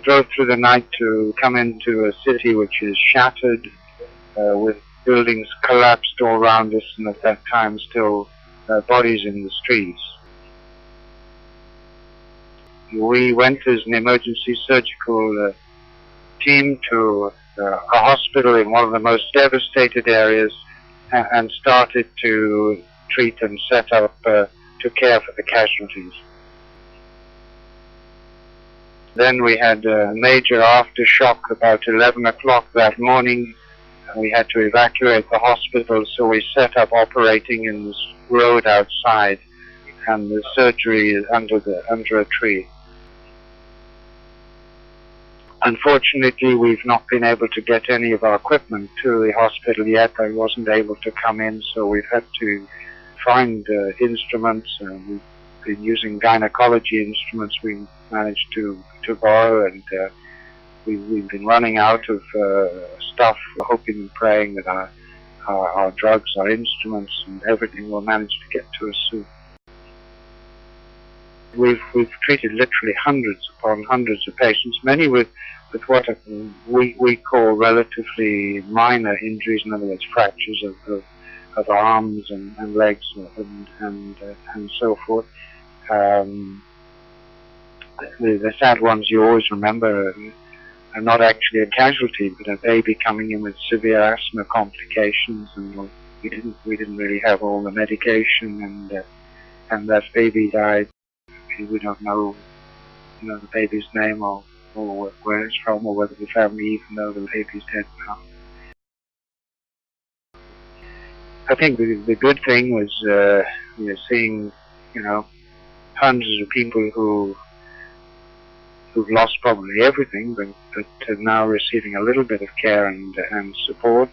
drove through the night to come into a city which is shattered, with buildings collapsed all around us, and at that time still bodies in the streets. We went as an emergency surgical team to a hospital in one of the most devastated areas and started to treat and set up to care for the casualties. Then we had a major aftershock about 11 o'clock that morning. We had to evacuate the hospital, so we set up operating in this road outside, and the surgery is under a tree. Unfortunately, we've not been able to get any of our equipment to the hospital yet. I wasn't able to come in, so we've had to find instruments. We've been using gynecology instruments we managed to borrow, and we've been running out of stuff, hoping and praying that our drugs, our instruments, and everything will manage to get to us soon. We've treated literally hundreds upon hundreds of patients, many with what we call relatively minor injuries, in other words, fractures of arms and legs and so forth. The sad ones you always remember are not actually a casualty, but a baby coming in with severe asthma complications, and we didn't really have all the medication, and that baby died. We don't know, the baby's name or where it's from, or whether the family even know the baby's dead now. I think the good thing was seeing, hundreds of people who've lost probably everything, but are now receiving a little bit of care and support.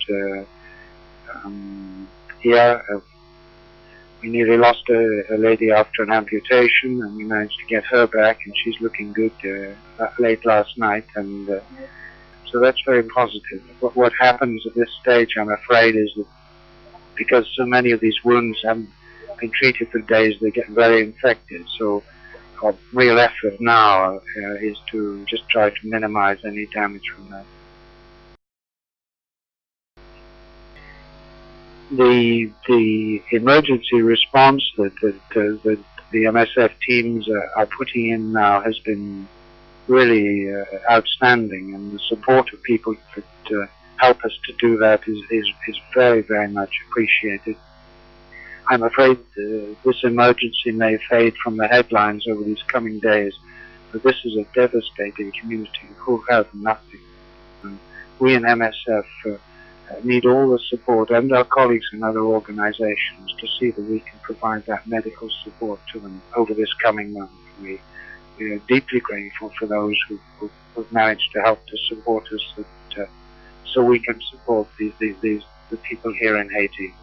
We nearly lost a lady after an amputation, and we managed to get her back, and she's looking good late last night, and so that's very positive. What happens at this stage, I'm afraid, is that because so many of these wounds haven't been treated for days, they get very infected. So our real effort now is to just try to minimize any damage from that. The emergency response that the MSF teams are putting in now has been really outstanding, and the support of people that help us to do that is very, very much appreciated. I'm afraid this emergency may fade from the headlines over these coming days, but this is a devastating community who have nothing. And we in MSF need all the support, and our colleagues in other organizations, to see that we can provide that medical support to them over this coming month. We are deeply grateful for those who've managed to help to support us, so we can support the people here in Haiti.